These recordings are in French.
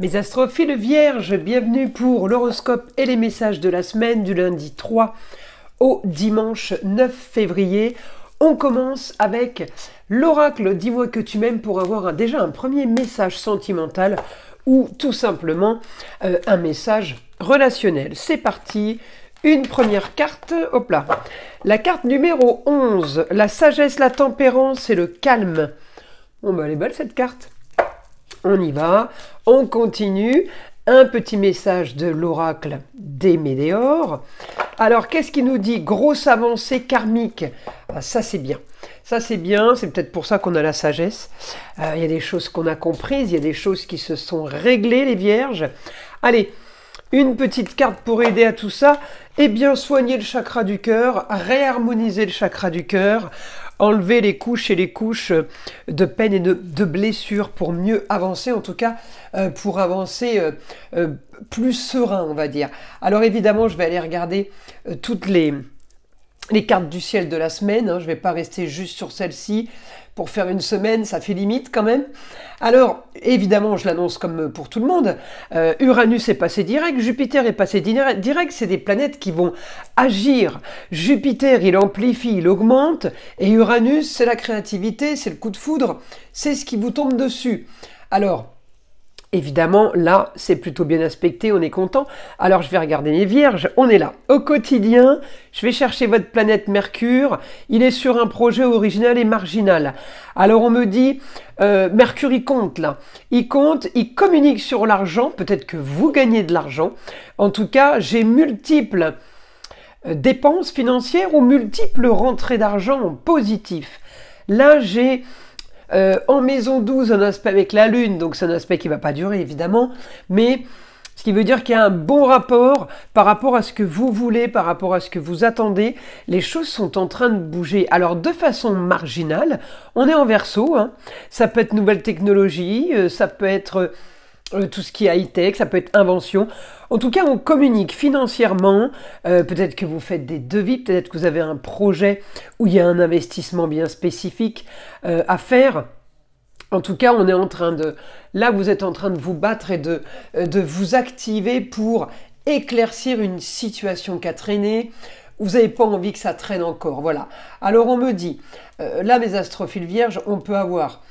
Mes astrophiles vierges, bienvenue pour l'horoscope et les messages de la semaine du lundi 3 au dimanche 9 février. On commence avec l'oracle Dis-moi que tu m'aimes pour avoir déjà un premier message sentimental ou tout simplement un message relationnel. C'est parti, une première carte, hop là. La carte numéro 11, la sagesse, la tempérance et le calme. Bon bah elle est belle cette carte. On y va, on continue. Un petit message de l'oracle des Météores. Alors, qu'est-ce qui nous dit? Grosse avancée karmique. Ah, ça, c'est bien. Ça, c'est bien. C'est peut-être pour ça qu'on a la sagesse. Il y a des choses qu'on a comprises. Il y a des choses qui se sont réglées, les vierges. Allez, une petite carte pour aider à tout ça. Eh bien, soigner le chakra du cœur, réharmoniser le chakra du cœur, enlever les couches et les couches de peine et de blessures pour mieux avancer, en tout cas pour avancer plus serein, on va dire. Alors évidemment, je vais aller regarder toutes les cartes du ciel de la semaine, hein. Je ne vais pas rester juste sur celle-ci. Pour faire une semaine, ça fait limite quand même. Alors, évidemment, je l'annonce comme pour tout le monde. Uranus est passé direct, Jupiter est passé direct. C'est des planètes qui vont agir. Jupiter, il amplifie, il augmente. Et Uranus, c'est la créativité, c'est le coup de foudre. C'est ce qui vous tombe dessus. Alors, évidemment, là, c'est plutôt bien aspecté, on est content. Alors, je vais regarder les vierges, on est là. Au quotidien, je vais chercher votre planète Mercure. Il est sur un projet original et marginal. Alors, on me dit, Mercure, il compte là. Il compte, il communique sur l'argent. Peut-être que vous gagnez de l'argent. En tout cas, j'ai multiples dépenses financières ou multiples rentrées d'argent positifs. Là, j'ai... en maison 12, un aspect avec la Lune, donc c'est un aspect qui ne va pas durer évidemment, mais ce qui veut dire qu'il y a un bon rapport par rapport à ce que vous voulez, par rapport à ce que vous attendez. Les choses sont en train de bouger. Alors de façon marginale, on est en Verseau, hein. Ça peut être nouvelle technologie, ça peut être tout ce qui est high-tech, ça peut être invention. En tout cas, on communique financièrement. Peut-être que vous faites des devis, peut-être que vous avez un projet où il y a un investissement bien spécifique à faire. En tout cas, on est en train de... Là, vous êtes en train de vous battre et de vous activer pour éclaircir une situation qui a traîné. Vous n'avez pas envie que ça traîne encore. Voilà. Alors, on me dit, là, mes astrophiles vierges, on peut avoir...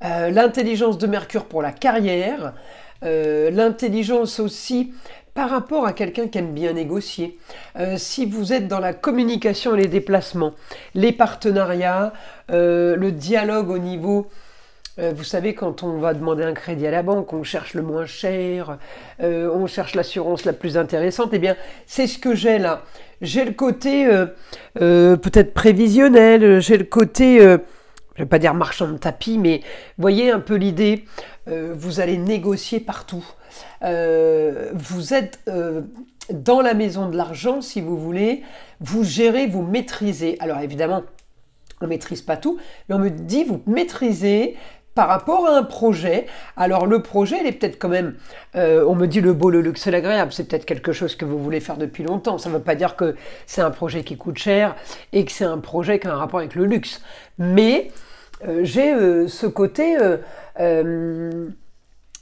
l'intelligence de Mercure pour la carrière, l'intelligence aussi par rapport à quelqu'un qui aime bien négocier. Si vous êtes dans la communication et les déplacements, les partenariats, le dialogue au niveau... vous savez, quand on va demander un crédit à la banque, on cherche le moins cher, on cherche l'assurance la plus intéressante. Eh bien, c'est ce que j'ai là. J'ai le côté peut-être prévisionnel, j'ai le côté... je ne vais pas dire marchand de tapis, mais voyez un peu l'idée, vous allez négocier partout. Vous êtes dans la maison de l'argent, si vous voulez, vous gérez, vous maîtrisez. Alors évidemment, on ne maîtrise pas tout, mais on me dit vous maîtrisez par rapport à un projet. Alors le projet, il est peut-être quand même, on me dit le beau, le luxe et l'agréable, c'est peut-être quelque chose que vous voulez faire depuis longtemps. Ça ne veut pas dire que c'est un projet qui coûte cher et que c'est un projet qui a un rapport avec le luxe. Mais... j'ai ce côté,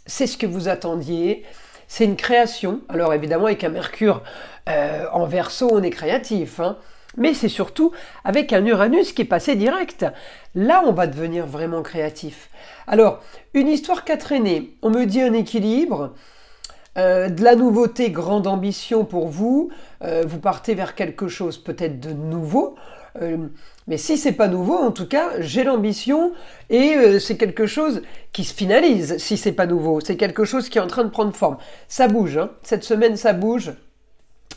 c'est ce que vous attendiez, c'est une création. Alors évidemment, avec un Mercure en Verseau, on est créatif, hein. Mais c'est surtout avec un Uranus qui est passé direct. Là, on va devenir vraiment créatif. Alors, une histoire qui a traîné, on me dit un équilibre, de la nouveauté, grande ambition pour vous, vous partez vers quelque chose peut-être de nouveau, mais si c'est pas nouveau, en tout cas, j'ai l'ambition et c'est quelque chose qui se finalise. Si c'est pas nouveau, c'est quelque chose qui est en train de prendre forme. Ça bouge, hein. Cette semaine, ça bouge.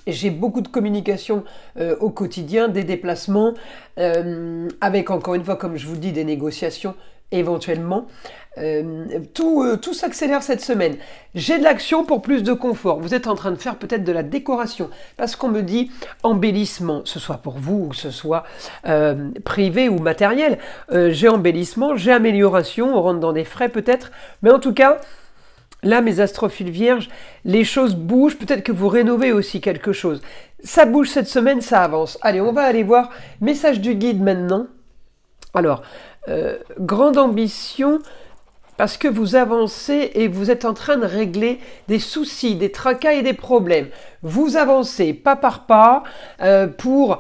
J'ai beaucoup de communication au quotidien, des déplacements, avec encore une fois, comme je vous dis, des négociations éventuellement. Tout s'accélère cette semaine. J'ai de l'action pour plus de confort. Vous êtes en train de faire peut-être de la décoration parce qu'on me dit embellissement, ce soit pour vous ou que ce soit privé ou matériel. J'ai embellissement, j'ai amélioration, on rentre dans des frais peut-être, mais en tout cas, là, mes astrophiles vierges, les choses bougent, peut-être que vous rénovez aussi quelque chose. Ça bouge cette semaine, ça avance. Allez, on va aller voir message du guide maintenant. Alors, grande ambition, parce que vous avancez et vous êtes en train de régler des soucis, des tracas et des problèmes. Vous avancez pas par pas pour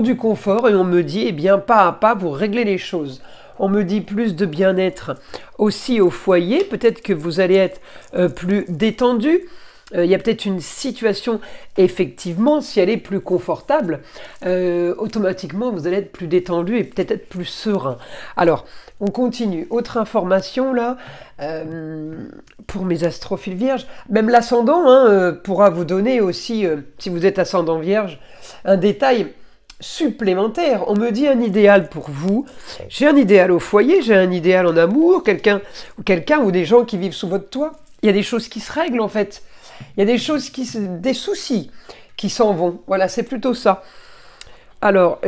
du confort et on me dit, eh bien, pas à pas, vous réglez les choses. On me dit plus de bien-être aussi au foyer. Peut-être que vous allez être plus détendu. Il y a peut-être une situation, effectivement, si elle est plus confortable, automatiquement, vous allez être plus détendu et peut-être être plus serein. Alors, on continue. Autre information, là, pour mes astrophiles vierges. Même l'ascendant pourra vous donner aussi, si vous êtes ascendant vierge, un détail supplémentaire. On me dit un idéal pour vous. J'ai un idéal au foyer, j'ai un idéal en amour, quelqu'un ou des gens qui vivent sous votre toit. Il y a des choses qui se règlent, en fait. Il y a des choses des soucis qui s'en vont. Voilà, c'est plutôt ça. Alors,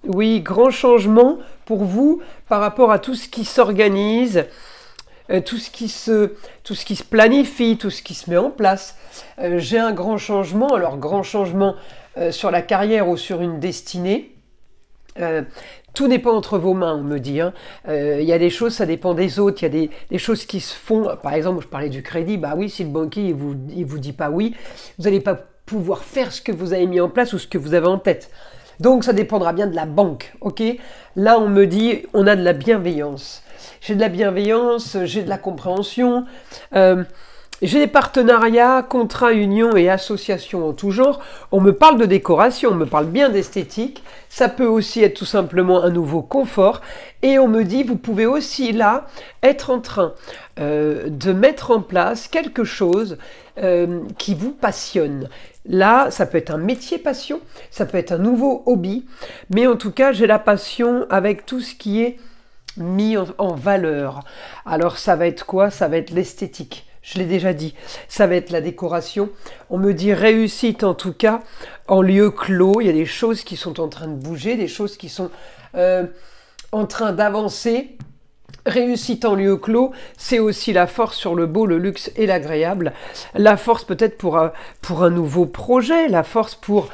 oui, grand changement pour vous par rapport à tout ce qui s'organise, tout ce qui se planifie, tout ce qui se met en place. J'ai un grand changement. Alors, grand changement sur la carrière ou sur une destinée. Tout n'est pas entre vos mains, on me dit. Il y a des choses, ça dépend des autres. Il y a des choses qui se font. Par exemple, je parlais du crédit. Bah oui, si le banquier il vous dit pas oui, vous n'allez pas pouvoir faire ce que vous avez mis en place ou ce que vous avez en tête. Donc, ça dépendra bien de la banque. Ok. Là, on me dit, on a de la bienveillance. J'ai de la bienveillance, j'ai de la compréhension. J'ai des partenariats, contrats, unions et associations en tout genre. On me parle de décoration, on me parle bien d'esthétique. Ça peut aussi être tout simplement un nouveau confort. Et on me dit, vous pouvez aussi là être en train de mettre en place quelque chose qui vous passionne. Là, ça peut être un métier passion, ça peut être un nouveau hobby. Mais en tout cas, j'ai la passion avec tout ce qui est mis en valeur. Alors ça va être quoi? Ça va être l'esthétique. Je l'ai déjà dit, ça va être la décoration. On me dit réussite en tout cas en lieu clos. Il y a des choses qui sont en train de bouger, des choses qui sont en train d'avancer. Réussite en lieu clos, c'est aussi la force sur le beau, le luxe et l'agréable. La force peut-être pour un nouveau projet, la force pour...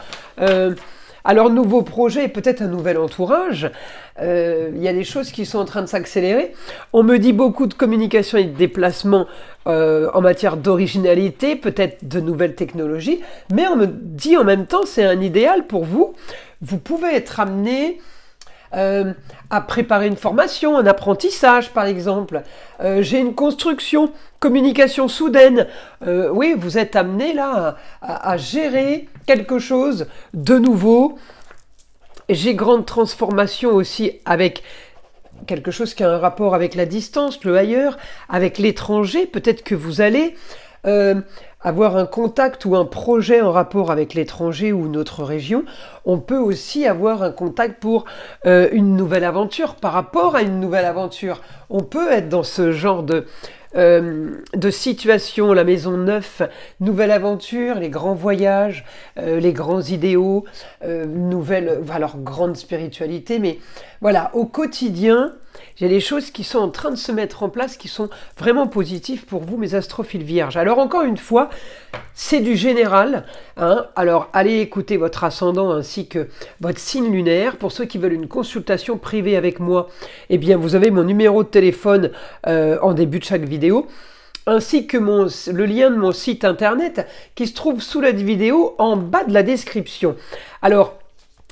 alors, nouveau projet et peut-être un nouvel entourage. Il y a des choses qui sont en train de s'accélérer. On me dit beaucoup de communication et de déplacement en matière d'originalité, peut-être de nouvelles technologies. Mais on me dit en même temps, c'est un idéal pour vous. Vous pouvez être amené à préparer une formation, un apprentissage par exemple. J'ai une construction, communication soudaine. Oui, vous êtes amené là à gérer quelque chose de nouveau. J'ai grande transformation aussi avec quelque chose qui a un rapport avec la distance, le ailleurs, avec l'étranger. Peut-être que vous allez avoir un contact ou un projet en rapport avec l'étranger ou notre région. On peut aussi avoir un contact pour une nouvelle aventure, par rapport à une nouvelle aventure. On peut être dans ce genre de situation, la maison neuve, nouvelle aventure, les grands voyages, les grands idéaux, alors grande spiritualité, mais voilà, au quotidien, j'ai des choses qui sont en train de se mettre en place, qui sont vraiment positives pour vous, mes astrophiles vierges. Alors encore une fois, c'est du général, alors allez écouter votre ascendant ainsi que votre signe lunaire. Pour ceux qui veulent une consultation privée avec moi, eh bien vous avez mon numéro de téléphone en début de chaque vidéo, ainsi que le lien de mon site internet qui se trouve sous la vidéo en bas de la description. Alors,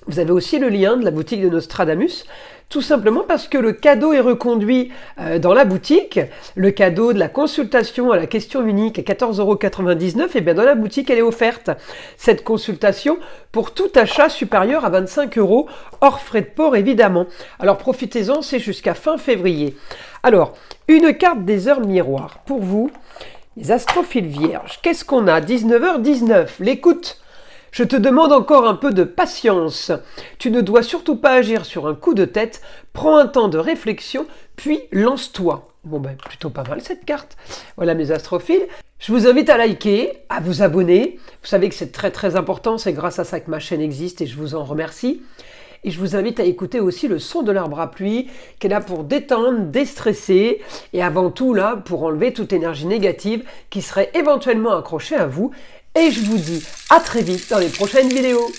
vous avez aussi le lien de la boutique de Nostradamus, tout simplement parce que le cadeau est reconduit dans la boutique. Le cadeau de la consultation à la question unique à 14,99 €, et bien dans la boutique, elle est offerte. Cette consultation pour tout achat supérieur à 25 €, hors frais de port évidemment. Alors profitez-en, c'est jusqu'à fin février. Alors, une carte des heures miroirs pour vous, les astrophiles vierges. Qu'est-ce qu'on a? 19h19, l'écoute. Je te demande encore un peu de patience. Tu ne dois surtout pas agir sur un coup de tête. Prends un temps de réflexion, puis lance-toi. Bon ben, plutôt pas mal cette carte. Voilà mes astrophiles. Je vous invite à liker, à vous abonner. Vous savez que c'est très très important. C'est grâce à ça que ma chaîne existe et je vous en remercie. Et je vous invite à écouter aussi le son de l'arbre à pluie, qui est là pour détendre, déstresser, et avant tout là, pour enlever toute énergie négative qui serait éventuellement accrochée à vous. Et je vous dis à très vite dans les prochaines vidéos.